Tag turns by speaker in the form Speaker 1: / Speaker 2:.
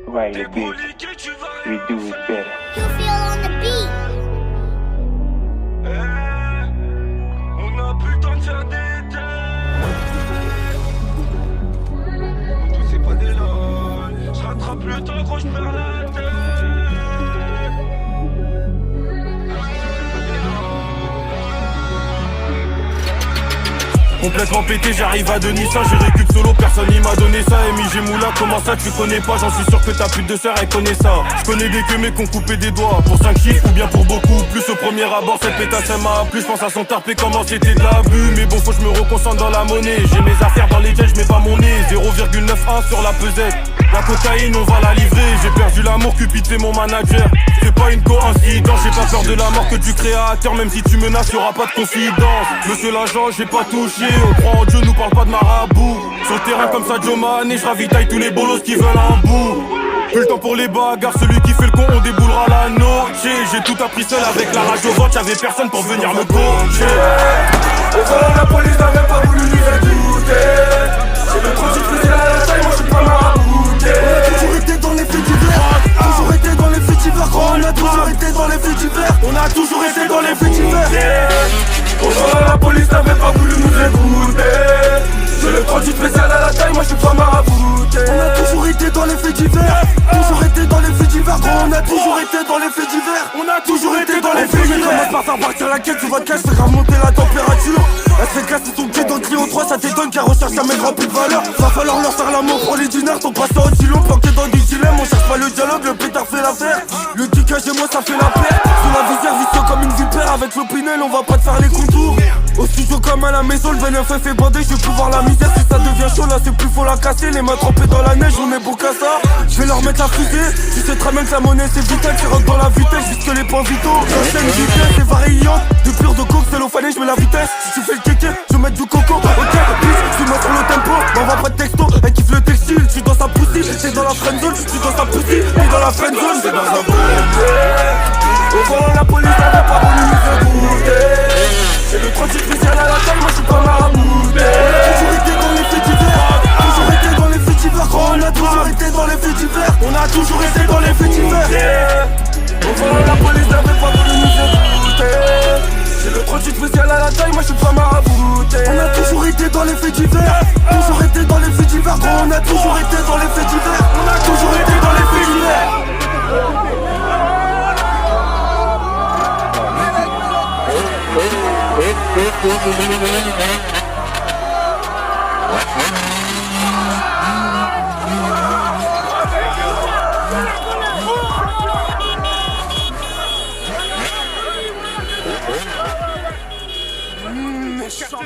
Speaker 1: Right, the bitch. We do it better.
Speaker 2: You feel on the beat.
Speaker 3: On a plus le temps de faire des têtes. Tout c'est pas des lol. Je rattrape le temps quand je perds la tête.
Speaker 4: Complètement pété, j'arrive à Denis, ça j'ai récup solo, personne n'y m'a donné ça. MIG Moula, comment ça tu connais pas? J'en suis sûr que ta pute de sœur elle connaît ça. Je connais des queumés qu'on coupé des doigts pour 5 chiffres ou bien pour beaucoup. Plus au premier abord, cette pétasse elle m'a plu. J'pense à son tarpé comment c'était de l'abus. Mais bon faut que je me reconcentre dans la monnaie. J'ai mes affaires dans les jets, j'mets pas mon nez. 0,91 sur la pesette. La cocaïne on va la livrer. J'ai perdu l'amour, Cupid c'est mon manager. C'est pas une coïncidence, j'ai pas peur de la mort que du créateur. Même si tu menaces, y'aura pas de confidence. Monsieur l'agent, j'ai pas touché. On croit en Dieu, nous parle pas de marabout. Sur le terrain comme ça, Joe Mané, j'ravitaille tous les bolos qui veulent un bout. Plus le temps pour les bagarres, celui qui fait le con, on déboulera la noche. J'ai tout appris seul avec la rage au ventre, y'avait personne pour venir me coacher.
Speaker 3: Au volant, la police n'avait pas voulu nous écouter. J'ai le transit faisait la taille, moi je suis pas marabouté.
Speaker 5: On a toujours été dans les faits divers. Toujours été dans les faits divers. On a toujours été dans les faits divers.
Speaker 4: On a toujours été dans les faits divers.
Speaker 3: Au volant, la police n'avait pas voulu nous écouter. J'ai le transit spécial à la taille, moi je suis pas marabouté.
Speaker 5: On a toujours été dans les faits divers. Toujours été dans les faits divers. On a toujours été dans les faits divers.
Speaker 4: On a toujours été dans les faits
Speaker 5: Mais
Speaker 4: divers.
Speaker 5: commence par faire partir la quête, tu vas te cacher, faire remonter la température. Elle se fait casser son pied dans le Clio 3, ça t'étonne qu'elle recherche jamais grand plus de valeur. Va falloir leur faire l'amour pour les dinars, ton passant aussi long, planqué dans des dilemmes. On cherche pas le dialogue, le pétard fait l'affaire. Le kickage et moi ça fait la paire. Sous la visière, vicieux comme une vipère. Avec l'opinel, on va pas te faire les contours. Au studio comme à la maison, le vénin fait bander. Je vais plus voir la misère, si ça devient chaud, là c'est plus faut la casser. Les mains trempées dans la neige, on est beau qu'à ça. Je vais leur mettre la fusée. Tu sais très bien que la monnaie c'est vital, tu rentres dans la vitesse, jusque les points vitaux. J'enchaîne vitesse, c'est variant. De pur de coke, c'est l'ophané, je mets la vitesse. Si tu fais le kéké, je vais mettre du coco. Ok, bitch, tu mets sur le tempo. On va pas de texto, elle kiffe le textile. Je suis dans sa poussine, c'est dans la friendzone. Je suis dans sa poussine, et dans la friendzone, c'est dans un
Speaker 3: Au volant, la police n'avait pas voulu nous écouter. J'ai le transit spécial à la taille, moi je suis pas marabouté.
Speaker 5: Toujours été dans les faits divers. Toujours été dans les faits divers. On a toujours été dans les faits divers.
Speaker 4: On a toujours été dans les faits divers.
Speaker 3: Au volant, la police n'avait pas voulu nous écouter. J'ai le transit spécial à la taille, moi je suis pas marabouté.
Speaker 5: On a toujours été dans les faits divers. Toujours été dans les faits divers. On a toujours été dans les faits divers.
Speaker 4: On a toujours été dans les faits divers.
Speaker 3: Méchant.